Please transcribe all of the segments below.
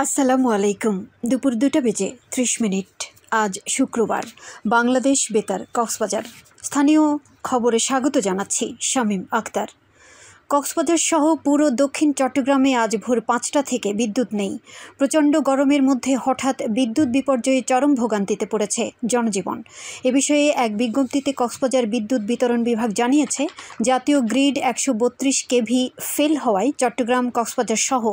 আসসালামু আলাইকুম। দুপুর 2টা বেজে 30 মিনিট। আজ শুক্রবার। বাংলাদেশ বেতার কক্সবাজার। স্থানীয় খবরে স্বাগত জানাচ্ছি শামীম আক্তার। কক্সবাজার সহ পুরো দক্ষিণ চট্টগ্রামে আজ ভোর 5টা থেকে বিদ্যুৎ নেই। প্রচণ্ড গরমের মধ্যে হঠাৎ বিদ্যুৎ বিপর্যয়ে চরম ভোগান্তিতে পড়েছে জনজীবন। এ বিষয়ে এক বিজ্ঞপ্তিতে কক্সবাজার বিদ্যুৎ বিতরণ বিভাগ জানিয়েছে, জাতীয় গ্রিড 132 কেভি ফেল হওয়ায় চট্টগ্রাম, কক্সবাজার সহ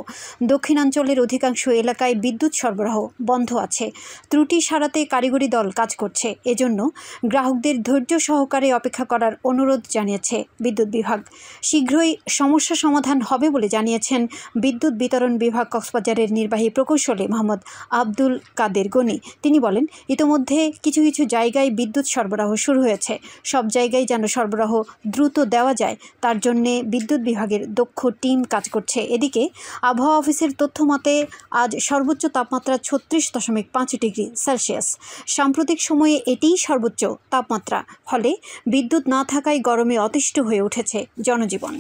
দক্ষিণাঞ্চলের অধিকাংশ এলাকায় বিদ্যুৎ সরবরাহ বন্ধ আছে। ত্রুটি সারাতে কারিগরি দল কাজ করছে। এজন্য গ্রাহকদের ধৈর্য সহকারে অপেক্ষা করার অনুরোধ জানিয়েছে বিদ্যুৎ বিভাগ। শীঘ্রই সমস্যা সমাধান হবে বলে জানিয়েছেন বিদ্যুৎ বিতরণ বিভাগ কক্সবাজারের নির্বাহী প্রকৌশলী মোহাম্মদ আব্দুল কাদের গনি। তিনি বলেন, ইতোমধ্যে কিছু কিছু জায়গায় বিদ্যুৎ সরবরাহ শুরু হয়েছে। সব জায়গায় যেন সরবরাহ দ্রুত দেওয়া যায়, তার জন্যে বিদ্যুৎ বিভাগের দক্ষ টিম কাজ করছে। এদিকে আবহাওয়া অফিসের তথ্য মতে আজ সর্বোচ্চ তাপমাত্রা 36.5 ডিগ্রি সেলসিয়াস। সাম্প্রতিক সময়ে এটিই সর্বোচ্চ তাপমাত্রা। ফলে বিদ্যুৎ না থাকায় গরমে অতিষ্ঠ হয়ে উঠেছে জনজীবন।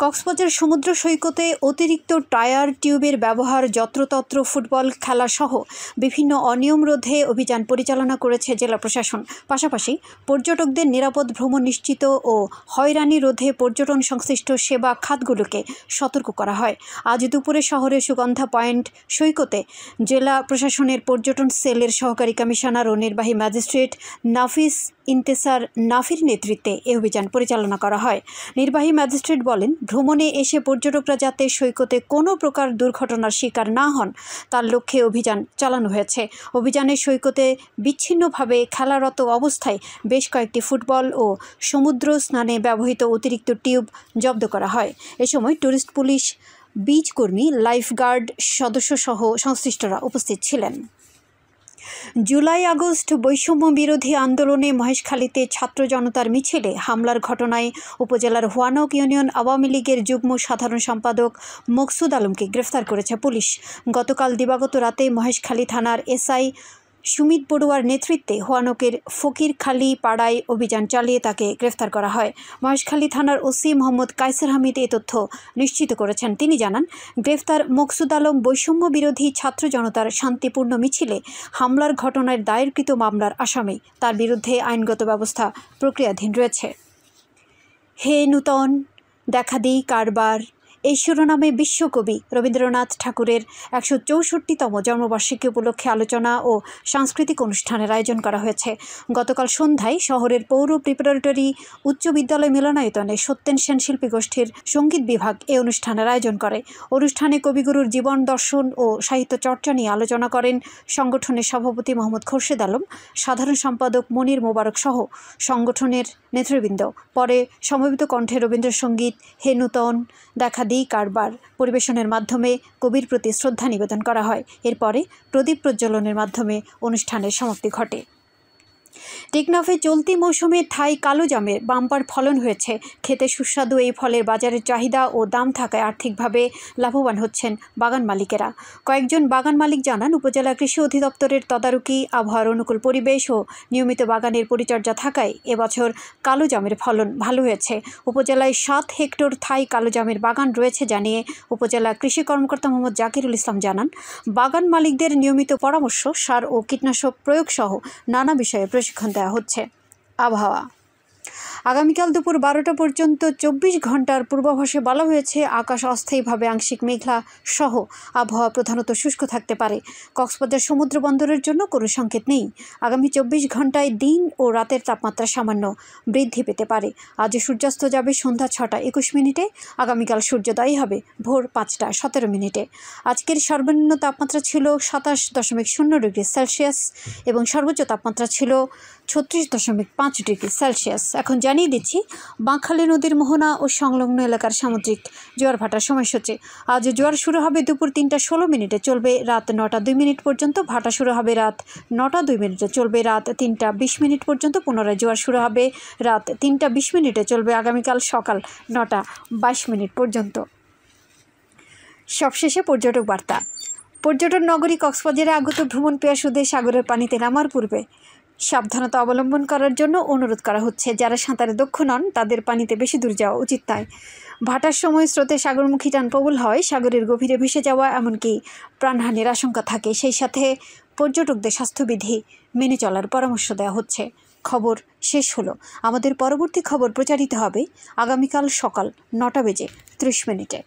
কক্সবাজার সমুদ্র সৈকতে অতিরিক্ত টায়ার টিউবের ব্যবহার, যত্রতত্র ফুটবল খেলাসহ বিভিন্ন অনিয়ম রোধে অভিযান পরিচালনা করেছে জেলা প্রশাসন। পাশাপাশি পর্যটকদের নিরাপদ ভ্রমণ নিশ্চিত ও হয়রানি রোধে পর্যটন সংশ্লিষ্ট সেবা খাতগুলোকে সতর্ক করা হয়। আজ দুপুরে শহরের সুগন্ধা পয়েন্ট সৈকতে জেলা প্রশাসনের পর্যটন সেলের সহকারী কমিশনার ও নির্বাহী ম্যাজিস্ট্রেট নাফিস ইন্তেসার নাফির নেতৃত্বে এ অভিযান পরিচালনা করা হয়। নির্বাহী ম্যাজিস্ট্রেট বলেন, ভ্রমণে এসে পর্যটকরা যাতে সৈকতে কোনো প্রকার দুর্ঘটনার শিকার না হন তার লক্ষ্যে অভিযান চালানো হয়েছে। অভিযানে সৈকতে বিচ্ছিন্নভাবে খেলারত অবস্থায় বেশ কয়েকটি ফুটবল ও সমুদ্র স্নানে ব্যবহৃত অতিরিক্ত টিউব জব্দ করা হয়। এ সময় টুরিস্ট পুলিশ, বিচ কর্মী, লাইফগার্ড সদস্যসহ সংশ্লিষ্টরা উপস্থিত ছিলেন। জুলাই-আগস্ট বৈষম্য বিরোধী আন্দোলনে মহেশখালীতে ছাত্র জনতার মিছিলে হামলার ঘটনায় উপজেলার হোয়ানক ইউনিয়ন আওয়ামী লীগের যুগ্ম সাধারণ সম্পাদক মকসুদ আলমকে গ্রেফতার করেছে পুলিশ। গতকাল দিবাগত রাতে মহেশখালী থানার এসআই সুমিত বড়ুয়ার নেতৃত্বে হোয়ানকের ফকিরখালী পাড়ায় অভিযান চালিয়ে তাকে গ্রেফতার করা হয়। মহেশখালী থানার ওসি মোহাম্মদ কায়সার হামিদ এ তথ্য নিশ্চিত করেছেন। তিনি জানান, গ্রেফতার মকসুদ আলম বৈষম্য বিরোধী ছাত্র জনতার শান্তিপূর্ণ মিছিলে হামলার ঘটনায় দায়েরকৃত মামলার আসামি। তার বিরুদ্ধে আইনগত ব্যবস্থা প্রক্রিয়াধীন রয়েছে। হে নূতন দেখা দিই কারবার, এই শিরোনামে বিশ্বকবি রবীন্দ্রনাথ ঠাকুরের 164তম জন্মবার্ষিকী উপলক্ষে আলোচনা ও সাংস্কৃতিক অনুষ্ঠানের আয়োজন করা হয়েছে। গতকাল সন্ধ্যায় শহরের পৌর প্রিপারেটরি উচ্চ বিদ্যালয় মিলনায়তনে সত্যেন সেন শিল্পী গোষ্ঠীর সঙ্গীত বিভাগ এ অনুষ্ঠানের আয়োজন করে। অনুষ্ঠানে কবিগুরুর জীবন দর্শন ও সাহিত্য চর্চা নিয়ে আলোচনা করেন সংগঠনের সভাপতি মোহাম্মদ খোরশেদ আলম, সাধারণ সম্পাদক মনির মোবারক সহ সংগঠনের নেতৃবৃন্দ। পরে সমবেত কণ্ঠে রবীন্দ্রসঙ্গীত হে নূতন দেখা দিই কারবার পরিবেশনের মাধ্যমে কবির প্রতি শ্রদ্ধা নিবেদন করা হয়। এরপরে প্রদীপ প্রজ্বলনের মাধ্যমে অনুষ্ঠানের সমাপ্তি ঘটে। টেকনাফে চলতি মৌসুমে থাই কালো জামের বাম্পার ফলন হয়েছে। খেতে সুস্বাদু এই ফলের বাজারের চাহিদা ও দাম থাকায় আর্থিকভাবে লাভবান হচ্ছেন বাগান মালিকেরা। কয়েকজন বাগান মালিক জানান, উপজেলা কৃষি অধিদপ্তরের তদারকি, আবহাওয়ার অনুকূল পরিবেশ ও নিয়মিত বাগানের পরিচর্যা থাকায় এবছর কালো জামের ফলন ভালো হয়েছে। উপজেলায় 7 হেক্টর থাই কালো জামের বাগান রয়েছে জানিয়ে উপজেলা কৃষি কর্মকর্তা মোহাম্মদ জাকিরুল ইসলাম জানান, বাগান মালিকদের নিয়মিত পরামর্শ, সার ও কীটনাশক প্রয়োগ সহ নানা বিষয়ে প্রশিক্ষণ দেওয়া হচ্ছে। আবহাওয়া আগামীকাল দুপুর 12টা পর্যন্ত 24 ঘন্টার পূর্বাভাসে বলা হয়েছে, আকাশ অস্থায়ীভাবে আংশিক মেঘলা সহ আবহাওয়া প্রধানত শুষ্ক থাকতে পারে। কক্সবাজার সমুদ্র বন্দরের জন্য কোনো সংকেত নেই। আগামী 24 ঘন্টায় দিন ও রাতের তাপমাত্রা সামান্য বৃদ্ধি পেতে পারে। আজ সূর্যাস্ত যাবে সন্ধ্যা 6টা 21 মিনিটে। আগামীকাল সূর্যোদয় হবে ভোর 5টা 17 মিনিটে। আজকের সর্বনিম্ন তাপমাত্রা ছিল 27.0 ডিগ্রি সেলসিয়াস এবং সর্বোচ্চ তাপমাত্রা ছিল 36.5 ডিগ্রি সেলসিয়াস। এখন জানিয়ে দিচ্ছি বাঁকখালী নদীর মোহনা ও সংলগ্ন এলাকার সামুদ্রিক জোয়ার ভাটার সময়সূচি। আজ জোয়ার শুরু হবে দুপুর 3টা 16 মিনিটে, চলবে রাত 9টা 2 মিনিট পর্যন্ত। ভাটা শুরু হবে রাত 9টা 2 মিনিটে, চলবে রাত 3টা 20 মিনিট পর্যন্ত। পুনরায় জোয়ার শুরু হবে রাত 3টা 20 মিনিটে, চলবে আগামীকাল সকাল 9টা 22 মিনিট পর্যন্ত। সবশেষে পর্যটক বার্তা। পর্যটন নগরী কক্সবাজারে আগত ভ্রমণ পিয়াসুদের সাগরের পানিতে নামার পূর্বে সাবধানতা অবলম্বন করার জন্য অনুরোধ করা হচ্ছে। যারা সাঁতারে দক্ষ নন তাদের পানিতে বেশি দূর যাওয়া উচিত নয়। ভাটার সময় স্রোতে সাগরমুখী টান প্রবল হয়, সাগরের গভীরে ভেসে যাওয়া এমনকি প্রাণহানির আশঙ্কা থাকে। সেই সাথে পর্যটকদের স্বাস্থ্যবিধি মেনে চলার পরামর্শ দেওয়া হচ্ছে। খবর শেষ হলো। আমাদের পরবর্তী খবর প্রচারিত হবে আগামীকাল সকাল 9টা বেজে 30 মিনিটে।